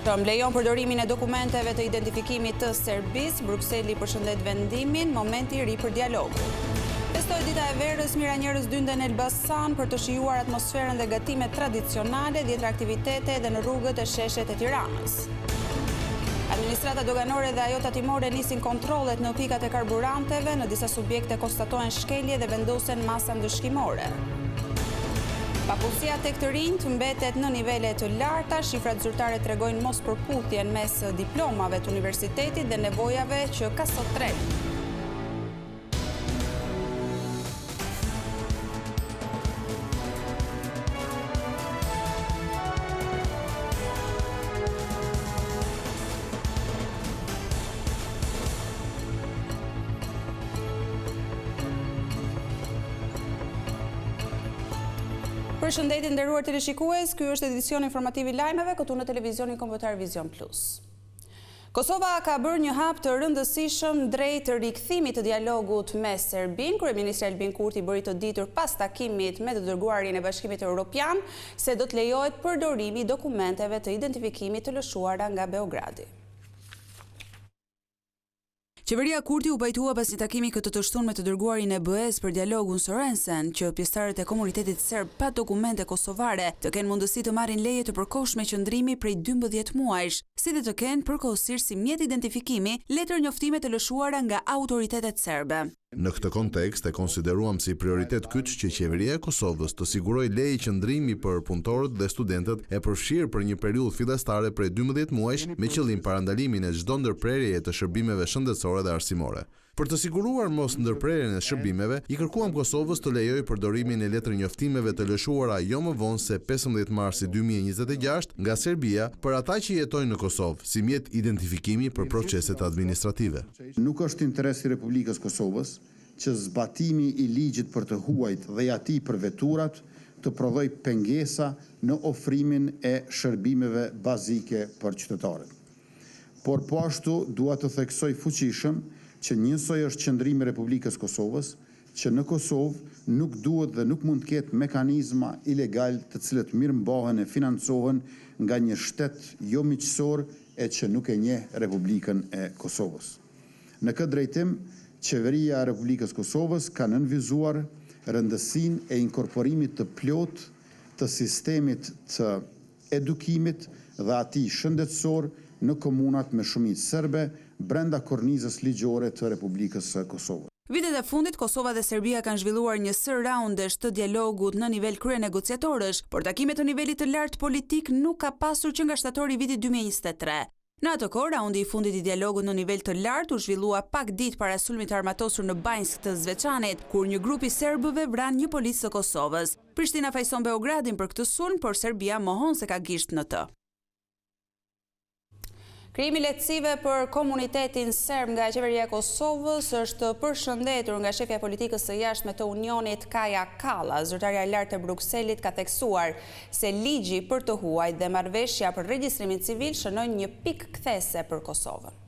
Trump lejon përdorimin e dokumenteve të identifikimit të Serbisë, Brukseli përshëndet vendimin, momenti i ri për dialog. Festoi dita e verës, mira njerëz dynden në Elbasan për të shijuar atmosferën dhe gatimet tradicionale, 10 aktivitete edhe në rrugët e sheshet e Tiranës. Administrata doganore dhe ajo tatimore nisin kontrollet në pikat e karburanteve, në disa subjekte konstatohen shkelje dhe vendosen masa ndëshkimore. Papunësia tek të rinjt mbetet në nivele të larta, shifrat zyrtare tregojnë mos përputhjen mes diplomave të universitetit dhe nevojave që ka sot trendi. Përshëndetje nderuar teleshikues, ky është edicioni informativ i lajmeve këtu në televizionin kombëtar Vision Plus. Kosova ka bërë një hap të rëndësishëm drejt rikthimit të dialogut me Serbinë. Kryeministri Albin Kurti bëri të ditur pas takimit me të dërguarin e Bashkimit Evropian se do të lejohet përdorimi i dokumenteve të identifikimit të lëshuara nga Beogradi. Qeveria Kurti u pajtua pas një takimi këtë të shtunë me të dërguarin e BE-s për dialogun Sorensen, që pjesëtarët e komunitetit serb pa dokumente kosovare të kenë mundësi të marrin leje të përkohshme qëndrimi prej 12 muajsh, si dhe të kenë përkohësisht si mjet identifikimi letër njoftime të lëshuara nga autoritetet serbe. Në këtë kontekst e konsideruam si prioritet kyç që qeveria e Kosovës të sigurojë leje qëndrimi për punëtorët dhe studentët e përfshirë për një periudhë fillestare prej 12 muajsh me qëllim parandalimin e çdo ndërprerjeje të shërbimeve shëndetësore dhe arsimore. Për të siguruar mos ndërprerjen e shërbimeve, i kërkuam Kosovës të lejojë përdorimin e letër njoftimeve të lëshuara jo më vonë se 15 marsi 2026 nga Serbia për ata që jetojnë në Kosovë, si mjet identifikimi për proceset administrative. Nuk është interesi i Republikës Kosovës që zbatimi i ligjit për të huajt dhe i atij për veturat të prodhoj pengesa në ofrimin e shërbimeve bazike për qytetarët. Por po ashtu dua të theksoj fuqishëm që njësoj është qëndrimi i Republikës Kosovës, që në Kosovë nuk duhet dhe nuk mund të ketë mekanizma ilegal të cilët mirëmbahen e financohen nga një shtet jo miqësor e që nuk e njeh Republikën e Kosovës. Në këtë drejtim, qeveria e Republikës Kosovës ka nënvizuar rëndësinë e inkorporimit të plot të sistemit të edukimit dhe atij shëndetësor në komunat me shumicë serbe brenda kornizës ligjore të Republikës së Kosovës. Vitet e fundit, Kosova dhe Serbia kanë zhvilluar një sër raundesh të dialogut në nivel kryenegociatorësh, por takime të nivelit të lartë politik nuk ka pasur që nga shtatori i vitit 2023. Në atë kohë, raundi i fundit i dialogut në nivel të lartë u zhvillua pak ditë para sulmit të armatosur në Banjsk të Zveçanit, kur një grup i serbëve vran një policë të Kosovës. Prishtina fajson Beogradin për këtë sulm, por Serbia mohon se ka gisht në të. Krijimi i lehtësive për komunitetin serb nga qeveria e Kosovës është përshëndetur nga shefja e politikës së jashtme të Unionit Kaja Kallas. Zyrtarja e lartë e Brukselit ka theksuar se ligji për të huajt dhe marrëveshja për regjistrimin civil shënojnë një pikë kthese për Kosovën.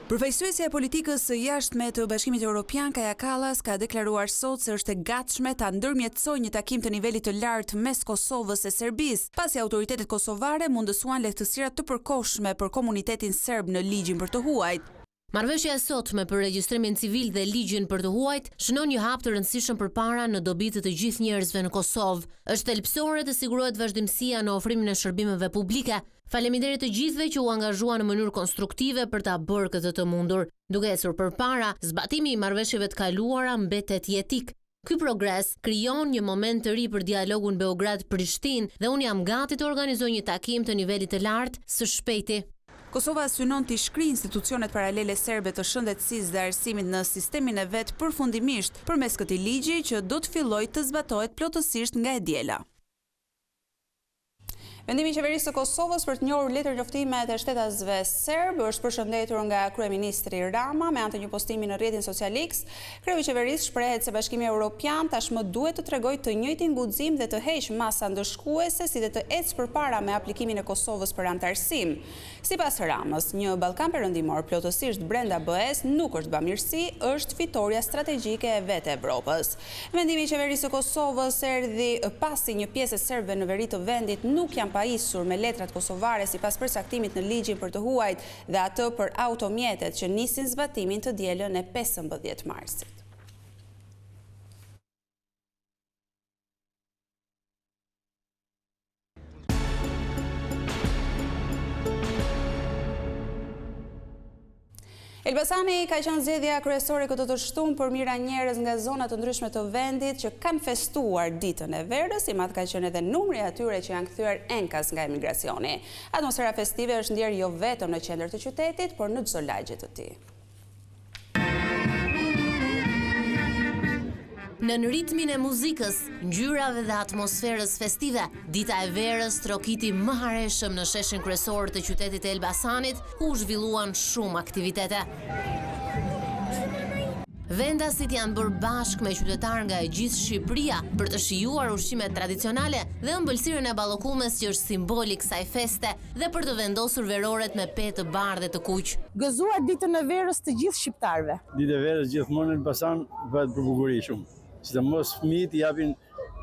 Përfaqësuesja e politikës së jashtme të Bashkimit Evropian Kaja Kallas ka deklaruar sot se është e gatshme ta ndërmjetësojë një takim të nivelit të lartë mes Kosovës e Serbisë, pasi autoritetet kosovare mundësuan lehtësira të përkohshme për komunitetin serb në ligjin për të huajt. Marrëveshja e sotme për regjistrimin civil dhe ligjin për të huajt shënon një hap të rëndësishëm përpara në dobi të gjithë njerëzve në Kosovë. Është thelbësore të sigurohet vazhdimësia në ofrimin e shërbimeve publike. Faleminderit të gjithëve që u angazhuan në mënyrë konstruktive për ta bërë këtë të mundur. Duke ecur përpara, zbatimi i marrëveshjeve të kaluara mbetet jetik. Ky progres krijon një moment të ri për dialogun Beograd-Prishtinë dhe unë jam gati të organizoj një takim të nivelit të lartë së shpejti. Kosova synon të shkrijë institucionet paralele serbe të shëndetësisë dhe arsimit në sistemin e vet përfundimisht përmes këtij ligji që do të fillojë të zbatohet plotësisht nga e diela. Vendimi i qeverisë së Kosovës për të njohur letër njoftimet e shtetasve serb është përshëndetur nga kryeministri Rama me anë të një postimi në rrjetin social X. Kreu i qeverisë shprehet se Bashkimi Evropian tashmë duhet të tregojë të njëjtin guxim dhe të heqë masa ndëshkuese si dhe të ecë përpara me aplikimin e Kosovës për anëtarësim. Sipas Ramës, një Ballkan perëndimor plotësisht brenda BE-s nuk është bamirësi, është fitoria strategjike e vetë Evropës. Vendimi i qeverisë së Kosovës erdhi pasi një pjesë e serbëve në veri të vendit nuk janë pajisur me letrat kosovare sipas përcaktimit në ligjin për të huajt dhe atë për automjetet që nisin zbatimin të dielën e 15 marsit. Elbasani ka qenë zgjedhja kryesore këtë të shtunë për mira njerëz nga zona të ndryshme të vendit që kanë festuar ditën e verës, i madh ka qenë edhe numri atyre që janë kthyer enkas nga emigracioni. Atmosfera festive është ndjerë jo vetëm në qendër të qytetit, por në çdo lagje të tij. Në ritmin e muzikës, ngjyrave dhe atmosferës festive, dita e verës trokiti më hareshëm në sheshin kryesor të qytetit e Elbasanit, ku zhvilluan shumë aktivitete. Vendasit janë bërë bashkë me qytetarë nga e gjithë Shqipëria për të shijuar ushqimet tradicionale dhe ëmbëlsirën e ballokumes që është simboli i kësaj feste dhe për të vendosur veroret me petë të bardhë të kuq. Gëzuar ditën e verës të gjithë shqiptarëve. Ditë e verës gjithmonë në Elbasan bëhet për bukuri shumë. Sidomos fëmijët japin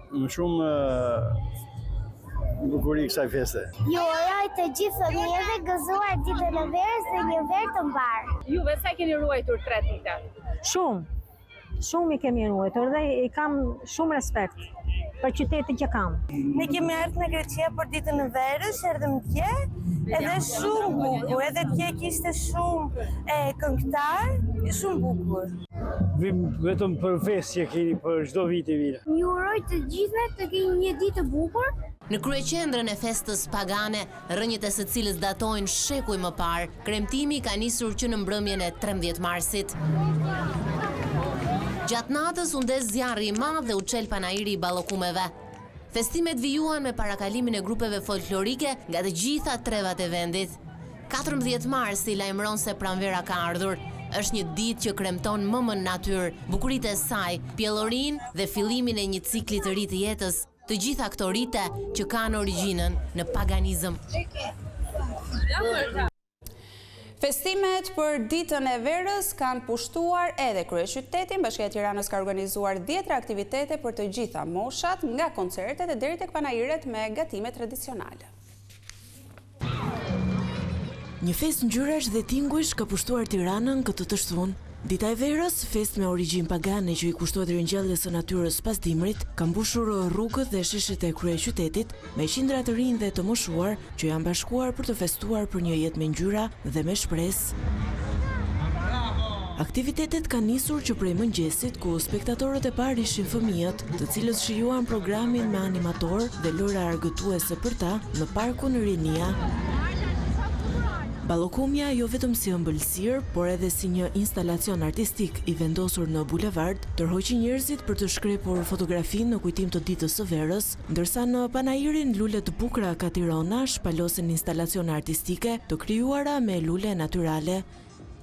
më shumë bukuri kësaj feste. Ju uroj të gjithë fëmijëve gëzuar ditën e verës dhe një verë të mbarë. Juve sa keni ruajtur 3 dita? Shumë i kemi ruajtur dhe i kam shumë respekt për qytetin që kam. Ne kemi ardhur në Greqi për ditën e verës, erdhëm dje, edhe shumë bukur, edhe dje kishte shumë këngëtar, shumë bukur. Vim vetëm për festë që keni për çdo vit i vira. Ju uroj të gjithëve të keni një ditë të bukur. Në kryeqendrën e festës pagane, rrënjët e së cilës datojnë shekuj më parë, kremtimi ka nisur që në mbrëmjen e 13 marsit. Gjatë natës u ndes zjarri i madh dhe u çel panairi i ballokumeve. Festimet vijuan me parakalimin e grupeve folklorike nga të gjitha trevat e vendit. 14 marsi lajmëron se pranvera ka ardhur. Është një ditë që kremton më natyrë, bukuritë e saj, pjellorinë dhe fillimin e një cikli të ri të jetës, të gjitha këto rite që kanë origjinën në paganizëm. Festimet për ditën e verës kanë pushtuar edhe kryeqytetin. Bashkia e Tiranës ka organizuar 10 aktivitete për të gjitha moshat, nga koncertet e deri tek panairet me gatime tradicionale. Një fest ngjyrash dhe tinguish ka pushtuar Tiranën këtë të shtunë. Dita e verës, fest me origjinë pagane që i kushtohet ringjalljes së natyrës pas dimrit, ka mbushur rrugët dhe sheshet e kryeqytetit me qindra të rinj dhe të moshuar që janë bashkuar për të festuar për një jetë me ngjyra dhe me shpresë. Aktivitetet kanë nisur që prej mëngjesit, ku spektatorët e parë ishin fëmijët, të cilët shijuan programin me animator dhe lojra argëtuese për ta në parkun Rinia. Ballokumja jo vetëm si ëmbëlsirë, por edhe si një instalacion artistik i vendosur në bulevard, tërhoqi njerëzit për të shkrepur fotografi në kujtim të ditës së verës, ndërsa në panairin Lule të Bukura ka Tirana shpalosen instalacione artistike të krijuara me lule natyrale.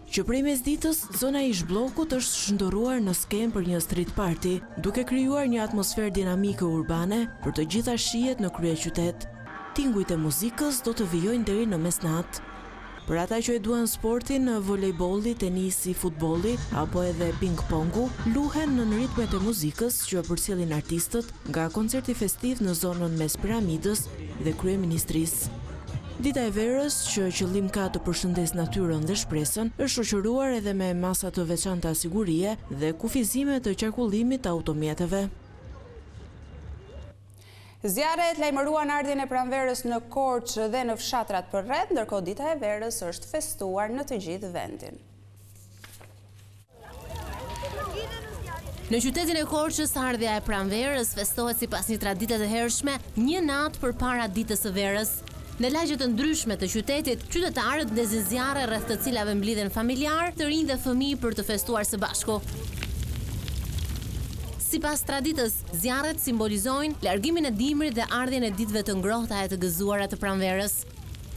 Që prej mesditës, zona ish bllokut është shndërruar në skemë për një street party, duke krijuar një atmosferë dinamike urbane për të gjitha shijet në kryeqytet. Tingujt e muzikës do të vijojnë deri në mesnatë. Për ata që e duan sportin, volejbolli, tenisi, futbolli apo edhe ping-pongu, luhen në ritmet e muzikës që përcjellin artistët nga koncerti festiv në zonën mes piramidës dhe kryeministrisë. Dita e verës, që qëllim ka të përshëndes natyrën dhe shpresën, është shoqëruar edhe me masa të veçanta sigurie dhe kufizime të qarkullimit të automjeteve. Zjarret lajmëruan ardhjen e pranverës në Korçë dhe në fshatrat përreth, ndërkohë dita e verës është festuar në të gjithë vendin. Në qytetin e Korçës, ardhja e pranverës festohet sipas një tradite të hershme, një natë përpara ditës së verës. Në lagje të ndryshme të qytetit, qytetarët ndezin zjarre rreth të cilave mblidhen familjar, të rinj dhe fëmijë për të festuar së bashku. Sipas traditës, zjarret simbolizojnë largimin e dimrit dhe ardhjen e ditëve të ngrohta e të gëzuara të pranverës.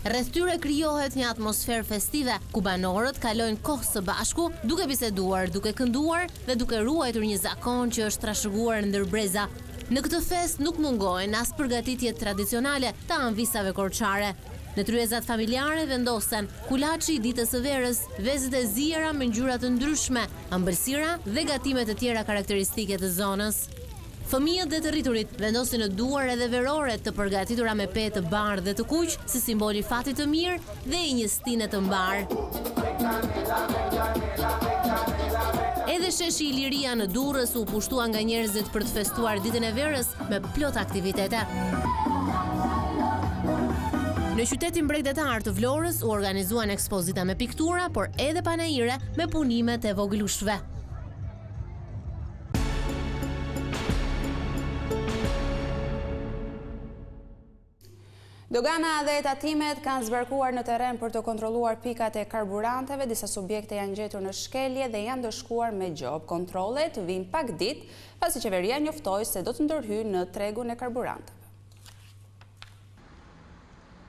Rreth tyre krijohet një atmosferë festive, ku banorët kalojnë kohë së bashku, duke biseduar, duke kënduar dhe duke ruajtur një zakon që është trashëguar ndër breza. Në këtë fest nuk mungojnë as përgatitjet tradicionale të anvisave korçare. Në tryezat familjare vendosen kulaçi i ditës së verës, vezët e ziera me ngjyra të ndryshme, ëmbëlsira dhe gatime të tjera karakteristike të zonës. Fëmijët dhe të rriturit vendosin në duar edhe verore të përgatitura me petë të bardhë dhe të kuq, si simboli fatit të mirë dhe i një stine të mbar. Edhe sheshi Iliria në Durrës u pushtua nga njerëzit për të festuar ditën e verës me plot aktivitete. Në qytetin bregdetar të Vlorës u organizuan ekspozita me piktura, por edhe panajire me punimet e vogëlushve. Dogana dhe etatimet kanë zbarkuar në terren për të kontrolluar pikat e karburanteve, disa subjekte janë gjetur në shkelje dhe janë dëshkuar me gjop. Kontrollet vijnë pak ditë pasi qeveria njoftoi se do të ndërhyjë në tregun e karburanteve.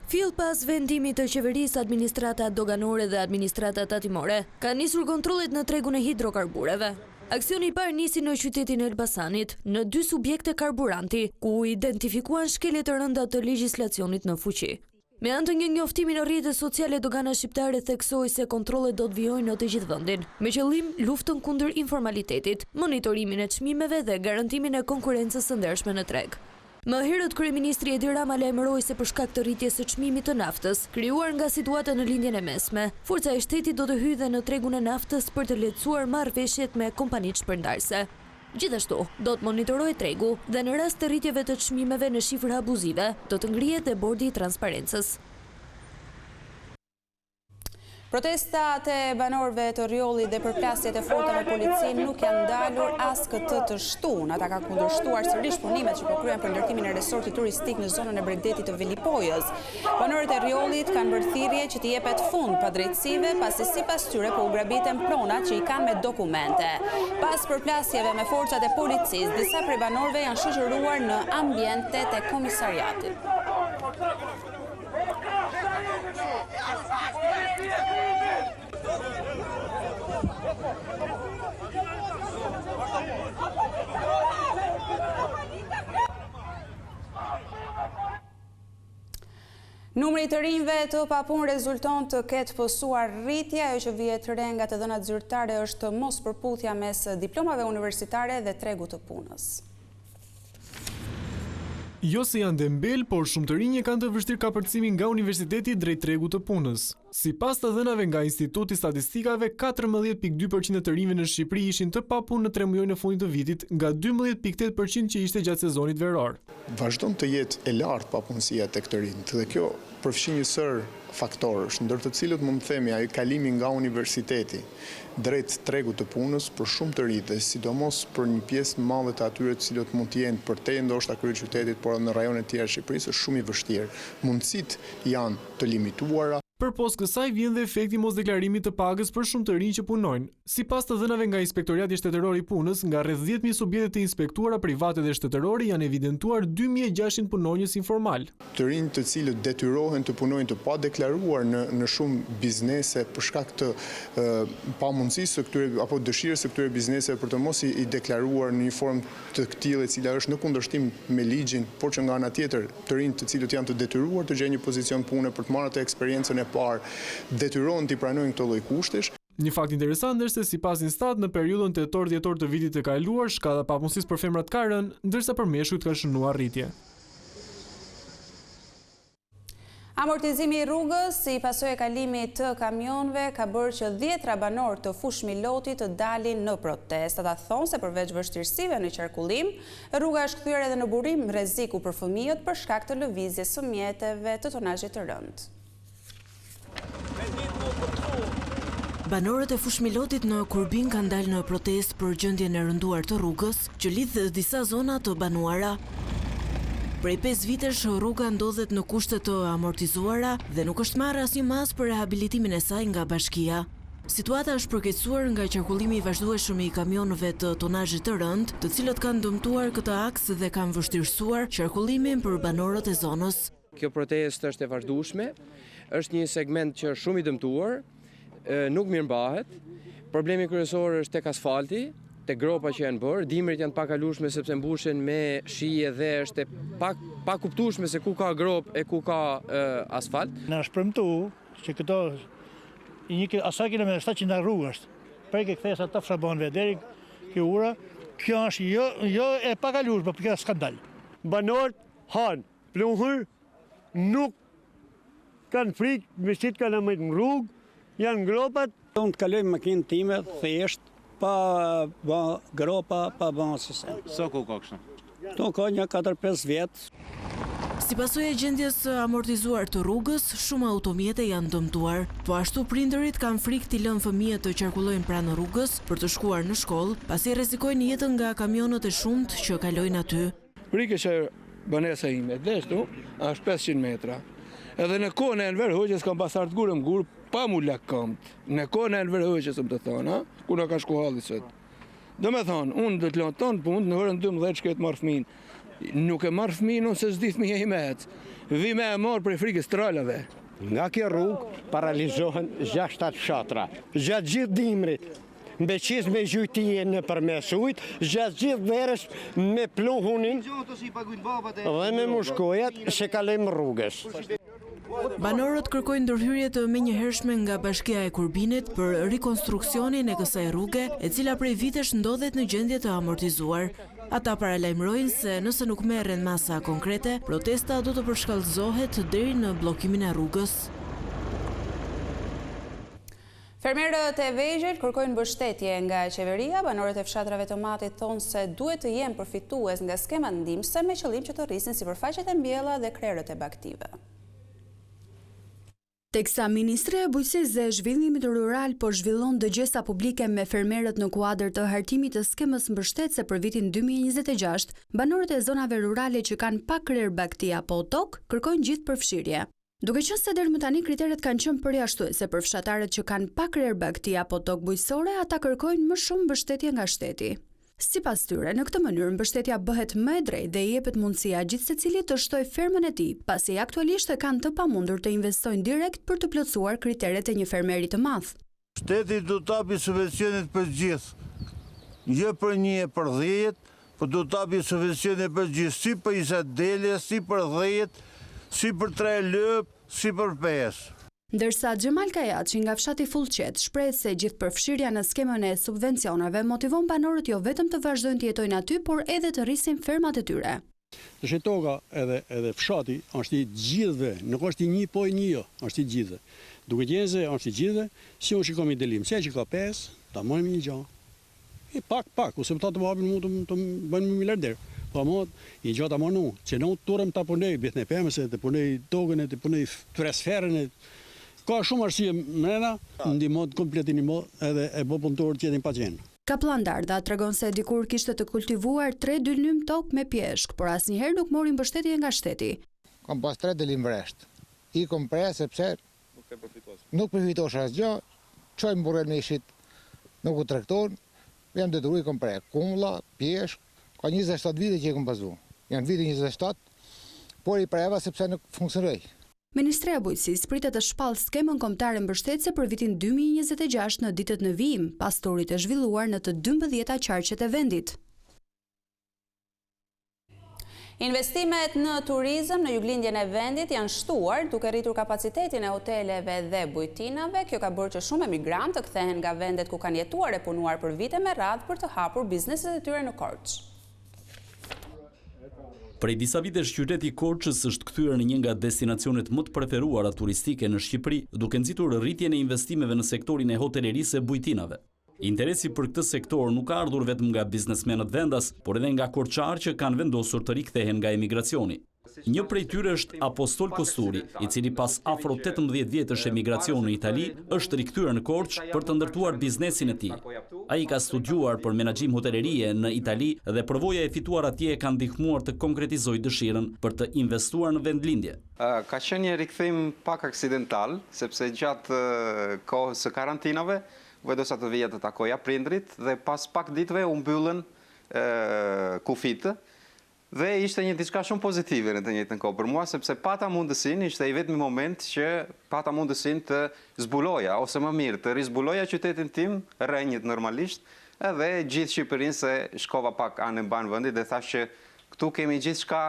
Fill pas vendimit të qeverisë, administrata doganore dhe administrata tatimore ka nisur kontrollet në tregun e hidrokarbureve. Aksioni I parë nisi në qytetin e Elbasanit, në 2 subjekte karburanti, ku identifikuan shkelje të rënda të legjislacionit në fuqi. Me anë të një njoftimi në rrjetet sociale, dogana shqiptare theksoi se kontrollet do të vijojnë në të gjithë vendin, me qëllim luftën kundër informalitetit, monitorimin e çmimeve dhe garantimin e konkurrencës së ndershme në treg. Më herët kryeministri Edi Rama lajmëroi se për shkak të rritjes së çmimit të naftës, krijuar nga situata në lindjen e mesme, forca e shtetit do të hyjë dhe në tregun e naftës për të lehtësuar marrëveshjet me kompanitë shpërndarëse. Gjithashtu, do të monitorohet tregu dhe në rast të rritjeve të çmimeve në shifra abuzive, do të ngrihet dhe bordi I transparencës. Protestat e banorëve të Rjollit dhe përplasjet e forta me policinë nuk janë ndalur as këtë të shtunë. Ata kanë kundërshtuar sërish punimet që po kryen për ndërtimin e resortit turistik në zonën e Bregdetit të Velipojës. Banorët e Rjollit kanë bërë thirrje që t'i jepet fund padrejtësive, pasi sipas tyre po u grabiten pronat që I kanë me dokumente. Pas përplasjeve me forcat e policisë, disa prej banorëve janë shoqëruar në ambientet e komisariatit. Numri të rinjve të papunë rezulton të ketë pësuar rritje, ajo që vihet re nga të dhënat zyrtare është mos përputhja mes diplomave universitare dhe tregut të punës. Jo se janë dembel, por shumë të rinj kanë të vështirë kapërcimin nga universiteti drejt tregut të punës. Sipas të dhënave nga Instituti Statistikave, 14.2% të rinjve në Shqipëri ishin të papunë në 3 muaj në fundit të vitit, nga 12.8% që ishte gjatë sezonit veror. Vazhdon të jetë e lartë papunësia tek të rinjt dhe kjo përfshin një sër faktorësh, ndër të cilët mund të themi ai kalimi nga universiteti drejt tregut të punës për shumë të rinj dhe sidomos për një pjesë të madhe të atyre të cilët mund të jenë përtej ndoshta kryeqytetit, por në rajonet të tjera të Shqipërisë është shumë I vështirë. Mundësitë janë të limituara. Përpos kësaj vjen dhe efekti mos deklarimit të pagës për shumë të rinj që punojnë. Sipas të dhënave nga Inspektorati Shtetëror I Punës, nga rreth 10.000 subjekte të inspektuara private dhe shtetërore janë evidentuar 2.600 punonjës informal. Të rinj të cilët detyrohen të punojnë të padeklaruar në shumë biznese për shkak të pamundësisë së këtyre apo dëshirës së këtyre bizneseve për të mos I deklaruar në një formë të këtillë e cila është në kundërshtim me ligjin, por që nga ana tjetër të rinj të cilët janë të detyruar të gjejnë një pozicion pune për të marrë atë eksperiencën e parë, detyrohen t'i pranojnë këto lloj kushtesh. Një fakt interesant është se sipas Instat në periudhën tetor-dhjetor të vitit të kaluar, shkalla e papunësisë për femrat ka rënë, ndërsa për meshkujt ka shënuar rritje. Amortizimi I rrugës si pasojë e kalimit të kamionëve ka bërë që 10 banorë të fushë Milotit të dalin në protestë. Ata thonë se përveç vështirësive në qarkullim, rruga është kthyer edhe në burim rreziku për fëmijët për shkak të lëvizjes së mjeteve të tonazhit të rënd. Banorët e fushë Milotit në Kurbin kanë dalë në protestë për gjendjen e rënduar të rrugës, që lidh disa zona të banuara. Prej 5 vitesh rruga ndodhet në kushte të amortizuara dhe nuk është marrë asnjë mas për rehabilitimin e saj nga bashkia. Situata është përkeqësuar nga qarkullimi I vazhdueshëm I kamionëve të tonazhit të rënd, të cilët kanë dëmtuar këtë aks dhe kanë vështirësuar qarkullimin për banorët e zonës. Kjo protestë është e vazhdueshme, është një segment që është shumë I dëmtuar, nuk mirëmbahet. Problemi kryesor është tek asfalti, tek gropa që janë bërë, dimrit janë pakalueshme sepse mbushen me shije dhe është pa kuptueshme se ku ka grop e ku ka asfalt. Na shpremtu që këto asaj kilometër 700 rrugë është. Prej ke kthesa të Fshabanëve deri kjo ura Kjo është jo e pakalueshme, për kjo është skandal. Banorët hanë, pluhur, nuk kanë frikë, mesit kanë më në rrugë, janë gropat. Unë të kaloj makinë time thjesht, pa gropa, pa sistem. Sa ku ka kështu? To ka një 4-5 vjetë. Si pasojë e gjendjes së amortizuar të rrugës, shumë automjete janë dëmtuar, po ashtu prindërit kanë frikë t'i lënë fëmijët të qarkullojnë pranë rrugës për të shkuar në shkollë, pasi rrezikojnë jetën nga kamionët e shumt që kalojnë aty. Frikë që banesa ime deshtu është 500 metra. Edhe në kohën e Enver Hoxhës kam pasur të gurëm gur pa mu lak këmbë. Në kohën e Enver Hoxhës më të thonë, ku na ka shku halli sot. Do me thonë, unë do të lënë tonë punë në orën 12 që këtë marrë fëmin. Nuk e marrë fëmin, unë se zdi fëmija i me hecë. Vi me e marrë për frikës tralave. Nga kjo rrugë paralizohen 6-7 fshatra. Gjatë gjithë dimrit, mbeqis me gjujtije në përmes ujt, gjatë gjithë verës me pluhunin dhe me mushkojat se kalojmë rrugës. Banorët kërkojnë ndërhyrje të menjëhershme nga Bashkia e Kurbinit për rikonstruksionin e kësaj rruge, e cila prej vitesh ndodhet në gjendje të amortizuar. Ata paralajmërojnë se nëse nuk merren masa konkrete, protesta do të përshkallëzohet deri në bllokimin e rrugës. Fermerët e vegjël kërkojnë mbështetje nga qeveria. Banorët e fshatrave të Matit thonë se duhet të jenë përfitues nga skema ndihmëse me qëllim që të rrisin sipërfaqet e mbjella dhe krerët e baktive. Teksa Ministria e Bujqësisë dhe Zhvillimit Rural po zhvillon dëgjesa publike me fermerët në kuadër të hartimit të skemës mbështetëse për vitin 2026, banorët e zonave rurale që kanë pak krerë bakti apo tokë kërkojnë gjithë përfshirje. Duke qenë se deri më tani kriteret kanë qenë përjashtuese për fshatarët që kanë pak krerë bakti apo tokë bujqësore, ata kërkojnë më shumë mbështetje nga shteti. Sipas tyre, në këtë mënyrë mbështetja bëhet më e drejtë dhe i jepet mundësia gjithë secilit të shtojë fermën e tij, pasi aktualisht e kanë të pamundur të investojnë direkt për të plotësuar kriteret e një fermeri të madh. Shteti do të japi subvencionet për gjithë, jo për 1 e për 10, por do të japi subvencionet për gjithë, si për 20 dele, si për 10, si për 3 lëp, si për 5. Ndërsa Xhemal Kajaçi nga fshati Fullqet shpreh se gjithë përfshirja në skemën e subvencioneve motivon banorët jo vetëm të vazhdojnë të jetojnë aty, por edhe të rrisin fermat e tyre. Që toka edhe fshati është i gjithëve, nuk është i një po i një jo, është i gjithëve. Duke qenë se është i gjithëve, si unë shikoj delim, se që ka 5, ta marrim një gjë. E pak, ose ta të hapin mu të bëjnë miliarder. Po mod i gjë ta marrnu, që nuk turëm ta punoj bitne pemëse, të punoj tokën, të punoj transferën. Ka shumë arsye mrena, ndihmon kompletinimo edhe e bë punëtorët që jetin pa qenë. Kaplan Darda tregon se dikur kishte të kultivuar 3 dynym tokë me pjeshk, por asnjëherë nuk mori mbështetje nga shteti. Kam pas 3 delim vresht. I kom pre sepse nuk përfitosh asgjë, çojmë burrën me ishit, nuk u tregton, jam detyruar i kom pre. Kumlla, pjeshk, ka 27 vite që i kom pasu. Janë vite 27, por i preva sepse nuk funksionoi. Ministria e Bujqësisë pritet të shpallë skemën kombëtare mbështetëse për vitin 2026 në ditët në vijim, pas turit të zhvilluar në të 12 qarqet e vendit. Investimet në turizëm në juglindjen e vendit janë shtuar duke rritur kapacitetin e hoteleve dhe bujtinave. Kjo ka bërë që shumë emigrantë të kthehen nga vendet ku kanë jetuar e punuar për vite me radhë për të hapur bizneset e tyre në Korçë. Prej disa vitesh qyteti Korçës është kthyer në një nga destinacionet më të preferuara turistike në Shqipëri, duke nxitur rritjen e investimeve në sektorin e hotelerisë e bujtinave. Interesi për këtë sektor nuk ka ardhur vetëm nga biznesmenët vendas, por edhe nga korçarë që kanë vendosur të rikthehen nga emigracioni. Një prej tyre është Apostol Kosturi, i cili pas afro 18 vjetësh emigracion në Itali, është rikthyer në Korçë për të ndërtuar biznesin e tij. Ai ka studiuar për menaxhim hotelerie në Itali dhe përvoja e fituar atje ka ndihmuar të konkretizojë dëshirën për të investuar në vendlindje. Ka qenë një rikthim pak aksidental, sepse gjatë kohës së karantinave vendosa të vija të takoja prindrit dhe pas pak ditëve u mbyllën kufit. Dhe ishte një diçka shumë pozitive në të njëjtën kohë për mua, sepse pata mundësinë, ishte i vetmi moment që pata mundësinë të zbuloja, ose më mirë, të rizbuloja qytetin tim, rrenjit normalisht, edhe gjithë Shqipërinë se shkova pak anë në banë vendit dhe thash që këtu kemi gjithçka.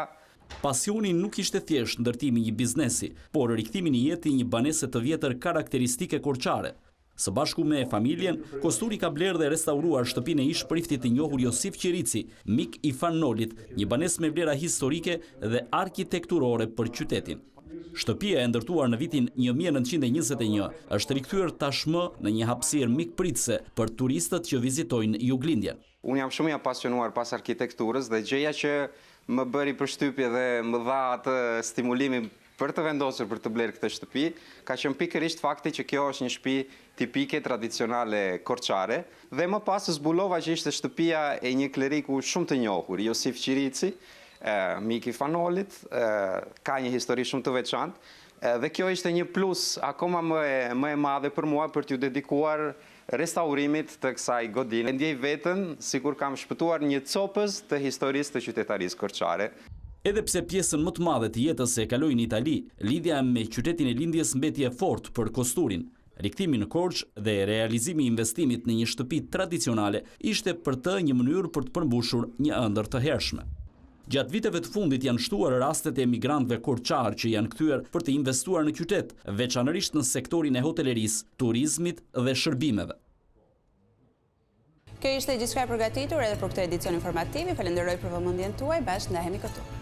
Pasioni nuk ishte thjesht ndërtimi një biznesi, por rikthimin i jetës një banese të vjetër karakteristike korçare. Së bashku me familjen, Kosturi ka blerë dhe restauruar shtëpinë e ish-priftit të njohur Josif Qirici, mik i Fanolit, një banesë me vlera historike dhe arkitekturore për qytetin. Shtëpia e ndërtuar në vitin 1921 është rikthyer tashmë në një hapësirë mikpritëse për turistët që vizitojnë Juglindjen. Unë jam shumë i apasionuar pas arkitekturës dhe gjëja që më bëri përshtypje dhe më dha atë stimulimin për të vendosur për të blerë këtë shtëpi, ka qenë pikërisht fakti që kjo është një shtëpi tipike tradicionale korçare dhe më pas zbulova që ishte shtëpia e një kleriku shumë të njohur, Josif Qirici, mik i Fanolit, ka një histori shumë të veçantë dhe kjo ishte një plus akoma më e madhe për mua për t'ju dedikuar restaurimit të kësaj godine. Ndjej veten sikur kam shpëtuar një copës të historisë të qytetarisë korçare. Edhe pse pjesën më të madhe të jetës e kaloi në Itali, lidhja me qytetin e lindjes mbeti e fortë për Kosturin. Rikthimi në Korçë dhe realizimi i investimit në një shtëpi tradicionale ishte për të një mënyrë për të përmbushur një ëndër të hershme. Gjatë viteve të fundit janë shtuar rastet e emigrantëve korçar që janë kthyer për të investuar në qytet, veçanërisht në sektorin e hotelerisë, turizmit dhe shërbimeve. Kjo ishte gjithçka e përgatitur edhe për këtë edicion informativ. Falenderoj për vëmendjen tuaj. Bashkë ndahemi këtu.